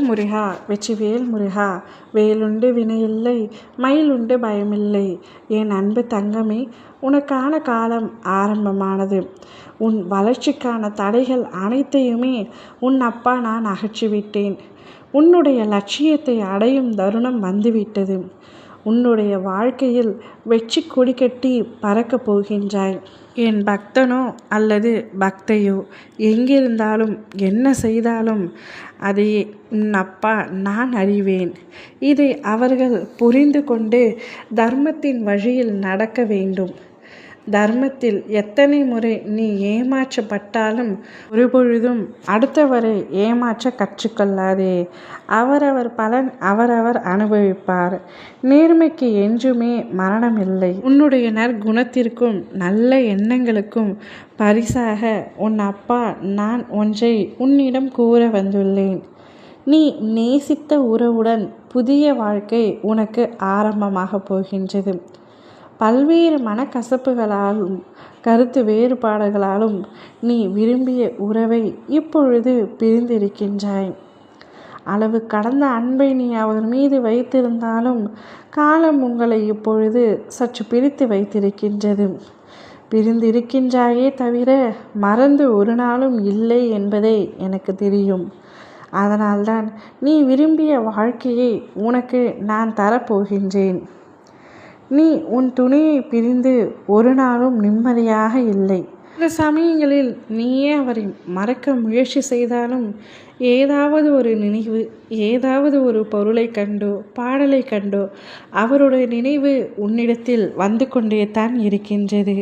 முருகா வெற்றிவேல் முருகா. வேலுண்டு வினையில்லை, மயிலுண்டு பயமில்லை. என் அன்பு தங்கமே, உனக்கான காலம் ஆரம்பமானது. உன் வளர்ச்சிக்கான தடைகள் அனைத்தையுமே உன் அப்பா நான் அகற்றிவிட்டேன். உன்னுடைய லட்சியத்தை அடையும் தருணம் வந்துவிட்டது. உன்னுடைய வாழ்க்கையில் வெற்றி கொடி கட்டி பறக்கப் போகின்றாய். என் பக்தனோ அல்லது பக்தையோ எங்கிருந்தாலும் என்ன செய்தாலும் அதை உன் அப்பா நான் அறிவேன். இதை அவர்கள் புரிந்து கொண்டு தர்மத்தின் வழியில் நடக்க வேண்டும். தர்மத்தில் எத்தனை முறை நீ ஏமாற்றப்பட்டாலும் ஒருபொழுதும் அடுத்தவரை ஏமாற்ற கற்றுக்கொள்ளாதே. அவரவர் பலன் அவரவர் அனுபவிப்பார். நேர்மைக்கு என்றுமே மரணம் இல்லை. உன்னுடைய நற்குணத்திற்கும் நல்ல எண்ணங்களுக்கும் பரிசாக உன் அப்பா நான் ஒன்றை உன்னிடம் கூற வந்துள்ளேன். நீ நேசித்த உறவுடன் புதிய வாழ்க்கை உனக்கு ஆரம்பமாக போகின்றது. பல்வேறு மனக்கசப்புகளாலும் கருத்து வேறுபாடுகளாலும் நீ விரும்பிய உறவை இப்பொழுது பிரிந்திருக்கின்றாய். அளவு கடந்த அன்பை நீ அவர் மீது வைத்திருந்தாலும் காலம் உங்களை இப்பொழுது சற்று பிரித்து வைத்திருக்கின்றது. பிரிந்திருக்கின்றாயே தவிர மறந்து ஒரு நாளும் இல்லை என்பதை எனக்கு தெரியும். அதனால்தான் நீ விரும்பிய வாழ்க்கையை உனக்கு நான் தரப்போகின்றேன். நீ உன் துணையை பிரிந்து ஒரு நாளும் நிம்மதியாக இல்லை. சில சமயங்களில் நீயே அவரை மறக்க முயற்சி செய்தாலும் ஏதாவது ஒரு நினைவு, ஏதாவது ஒரு பொருளை கண்டோ பாடலை கண்டோ அவருடைய நினைவு உன்னிடத்தில் வந்து கொண்டே தான் இருக்கின்றது.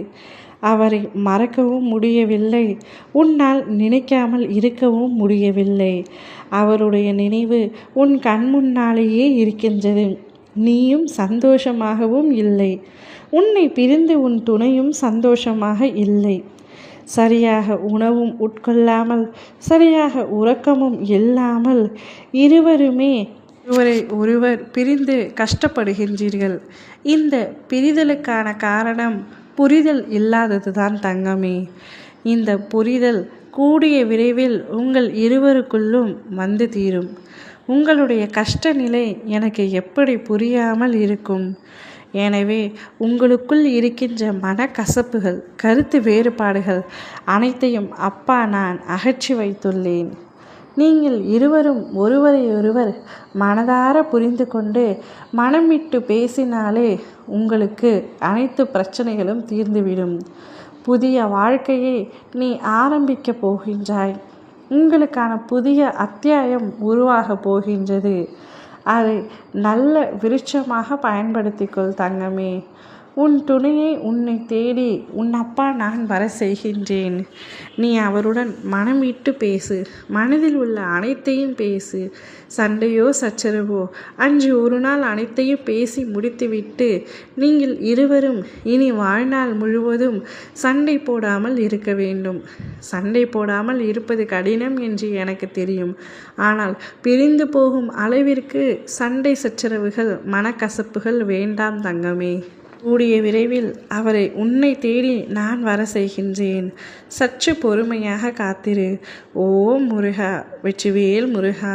அவரை மறக்கவும் முடியவில்லை, உன்னால் நினைக்காமல் இருக்கவும் முடியவில்லை. அவருடைய நினைவு உன் கண் முன்னாலேயே இருக்கின்றது. நீயும் சந்தோஷமாகவும் இல்லை. உன்னை பிரிந்து உன் துணையும் சந்தோஷமாக இல்லை. சரியாக உணவும் உட்கொள்ளாமல், சரியாக உறக்கமும் இல்லாமல் இருவருமே ஒருவர் பிரிந்து கஷ்டப்படுகின்றீர்கள். இந்த பிரிதலுக்கான காரணம் புரிதல் இல்லாததுதான் தங்கமே. இந்த புரிதல் கூடிய விரைவில் உங்கள் இருவருக்குள்ளும் வந்து தீரும். உங்களுடைய கஷ்ட நிலை எனக்கு எப்படி புரியாமல் இருக்கும்? எனவே உங்களுக்குள் இருக்கின்ற மனக்கசப்புகள், கருத்து வேறுபாடுகள் அனைத்தையும் அப்பா நான் அகற்றி வைத்துள்ளேன். நீங்கள் இருவரும் ஒருவரையொருவர் மனதார புரிந்து கொண்டு மனம் விட்டு பேசினாலே உங்களுக்கு அனைத்து பிரச்சனைகளும் தீர்ந்துவிடும். புதிய வாழ்க்கையை நீ ஆரம்பிக்கப் போகின்றாய். உங்களுக்கான புதிய அத்தியாயம் உருவாக போகின்றது. அதை நல்ல விருட்சமாக பயன்படுத்திக்கொள் தங்கமே. உன் துணையை உன்னை தேடி உன் அப்பா நான் வர செய்கின்றேன். நீ அவருடன் மனம் விட்டு பேசு. மனதில் உள்ள அனைத்தையும் பேசு. சண்டையோ சச்சரவோ அன்று ஒரு நாள் அனைத்தையும் பேசி முடித்துவிட்டு நீங்கள் இருவரும் இனி வாழ்நாள் முழுவதும் சண்டை போடாமல் இருக்க வேண்டும். சண்டை போடாமல் இருப்பது கடினம் என்று எனக்கு தெரியும். ஆனால் பிரிந்து போகும் அளவிற்கு சண்டை சச்சரவுகள், மனக்கசப்புகள் வேண்டாம் தங்கமே. கூடிய விரைவில் அவரை உன்னை தேடி நான் வர செய்கின்றேன். சற்று பொறுமையாக காத்திரு. ஓம் முருகா வெற்றிவேல் முருகா.